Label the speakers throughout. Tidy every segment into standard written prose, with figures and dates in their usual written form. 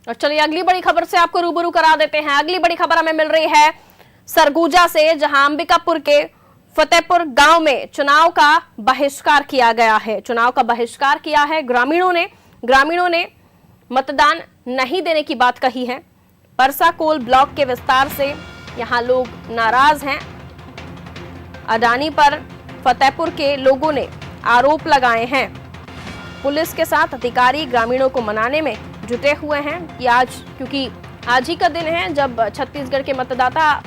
Speaker 1: और चलिए अगली बड़ी खबर से आपको रूबरू करा देते हैं। अगली बड़ी खबर हमें मिल रही है सरगुजा से, जहां अंबिकापुर के फतेहपुर गांव में चुनाव का बहिष्कार किया गया है। चुनाव का बहिष्कार किया है ग्रामीणों ने मतदान नहीं देने की बात कही है। परसाकोल ब्लॉक के विस्तार से यहां लोग नाराज हैं। अडानी पर फतेहपुर के लोगों ने आरोप लगाए हैं। पुलिस के साथ अधिकारी ग्रामीणों को मनाने में जुटे हुए हैं कि क्योंकि आज ही का दिन है जब छत्तीसगढ़ के मतदाता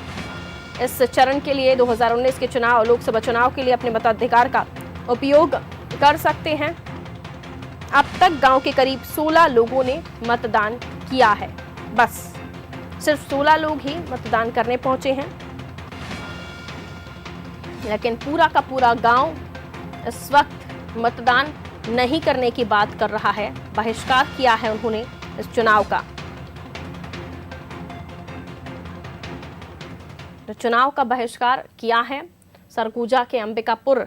Speaker 1: इस चरण के लिए 2019 के चुनाव, लोकसभा चुनाव के लिए अपने मताधिकार का उपयोग कर सकते हैं। अब तक गांव के करीब 16 लोगों ने मतदान किया है। बस सिर्फ 16 लोग ही मतदान करने पहुंचे हैं, लेकिन पूरा का पूरा गांव इस वक्त मतदान नहीं करने की बात कर रहा है। बहिष्कार किया है उन्होंने इस चुनाव का। तो चुनाव का बहिष्कार किया है। सरगुजा के अंबिकापुर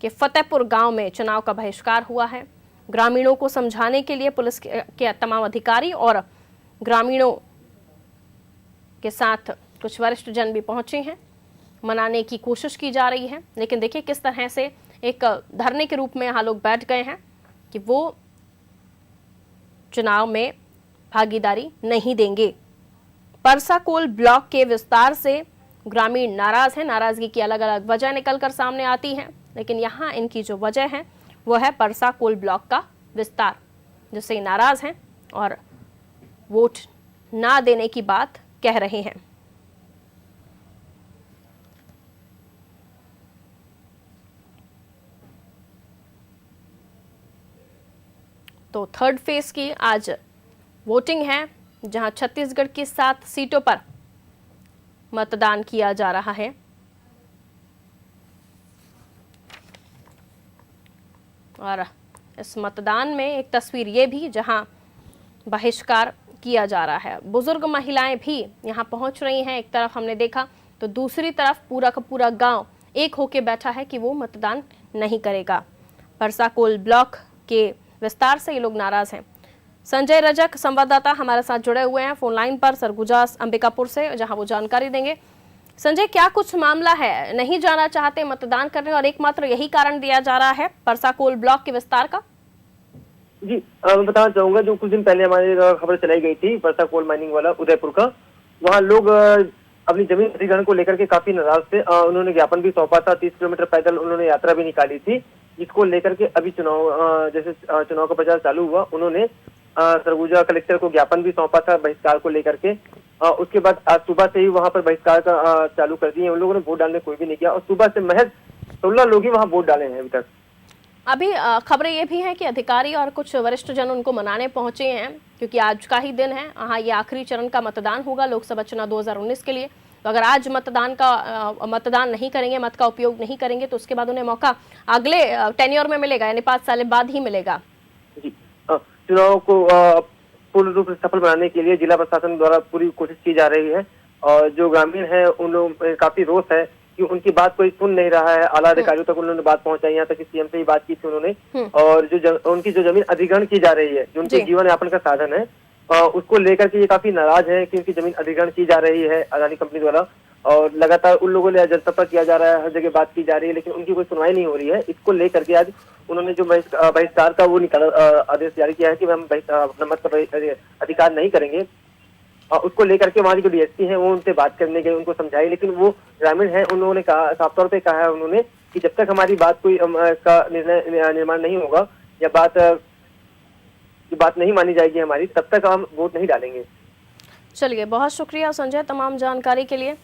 Speaker 1: के फतेहपुर गांव में चुनाव का बहिष्कार हुआ है। ग्रामीणों को समझाने के लिए पुलिस के तमाम अधिकारी और ग्रामीणों के साथ कुछ वरिष्ठ जन भी पहुंचे हैं। मनाने की कोशिश की जा रही है, लेकिन देखिए किस तरह से एक धरने के रूप में यहाँ लोग बैठ गए हैं कि वो चुनाव में भागीदारी नहीं देंगे। परसाकोल ब्लॉक के विस्तार से ग्रामीण नाराज हैं। नाराजगी की अलग अलग वजह निकलकर सामने आती हैं, लेकिन यहाँ इनकी जो वजह है वो है परसाकोल ब्लॉक का विस्तार, जिससे नाराज हैं और वोट ना देने की बात कह रहे हैं। तो थर्ड फेज की आज वोटिंग है, जहां छत्तीसगढ़ की 7 सीटों पर मतदान किया जा रहा है। और इस मतदान में एक तस्वीर ये भी जहां बहिष्कार किया जा रहा है। बुजुर्ग महिलाएं भी यहां पहुंच रही हैं। एक तरफ हमने देखा तो दूसरी तरफ पूरा का पूरा गांव एक होके बैठा है कि वो मतदान नहीं करेगा। परसाकोल ब्लॉक के विस्तार से ये लोग नाराज हैं। संजय रजक संवाददाता हमारे साथ जुड़े हुए हैं फोन लाइन पर सरगुजा अंबिकापुर से, जहां वो जानकारी देंगे। संजय, क्या कुछ मामला है, नहीं जाना चाहते मतदान करने और एकमात्र यही कारण दिया जा रहा है परसाकोल ब्लॉक के विस्तार का?
Speaker 2: जी, मैं बताना चाहूंगा, जो कुछ दिन पहले हमारी खबर चलाई गई थी परसाकोल माइनिंग वाला उदयपुर का, वहाँ लोग अपनी जमीन अधिग्रहण को लेकर के काफी नाराज थे। उन्होंने ज्ञापन भी सौंपा था, 30 किलोमीटर पैदल उन्होंने यात्रा भी निकाली थी, जिसको लेकर के अभी जैसे चुनाव का प्रचार चालू हुआ, उन्होंने सरगुजा कलेक्टर को ज्ञापन भी सौंपा था बहिष्कार को लेकर के। उसके बाद आज सुबह से ही वहां पर बहिष्कार का चालू कर दिए। उन लोगों ने वोट डालने कोई भी नहीं किया और सुबह से महज 16 लोग ही वहां वोट डाले हैं अभी तक।
Speaker 1: अभी खबरें ये भी हैं कि अधिकारी और कुछ वरिष्ठ जन उनको मनाने पहुंचे हैं, क्योंकि आज का ही दिन है। हाँ, ये आखिरी चरण का मतदान होगा लोकसभा चुनाव 2019 के लिए। तो अगर आज मतदान नहीं करेंगे, मत का उपयोग नहीं करेंगे, तो उसके बाद उन्हें मौका अगले टेन्योर में मिलेगा, यानी 5 साल बाद ही मिलेगा।
Speaker 2: जी, चुनाव को पूर्ण रूप से सफल बनाने के लिए जिला प्रशासन द्वारा पूरी कोशिश की जा रही है। और जो ग्रामीण है उन लोगों काफी रोष है कि उनकी बात कोई सुन नहीं रहा है। आला अधिकारियों तक उन्होंने बात पहुंचाई, यहाँ तक कि सीएम से ही बात की थी उन्होंने। और उनकी जो जमीन अधिग्रहण की जा रही है, जो उनके जीवन यापन का साधन है, उसको लेकर के ये काफी नाराज है कि उनकी जमीन अधिग्रहण की जा रही है अडानी कंपनी द्वारा। और लगातार उन लोगों ने जनसंपर्क किया जा रहा है, हर जगह बात की जा रही है, लेकिन उनकी कोई सुनवाई नहीं हो रही है। इसको लेकर के आज उन्होंने जो बहिष्कार का वो आदेश जारी किया है कि हम अपना मत का अधिकार नहीं करेंगे। उसको लेकर के वहाँ की जो डीएसपी है वो उनसे बात करने गए, उनको समझाई, लेकिन वो ग्रामीण है, उन्होंने कहा, साफ तौर पे कहा है उन्होंने कि जब तक हमारी बात कोई का निर्माण नहीं होगा या बात नहीं मानी जाएगी हमारी, तब तक हम वोट नहीं डालेंगे।
Speaker 1: चलिए, बहुत शुक्रिया संजय तमाम जानकारी के लिए।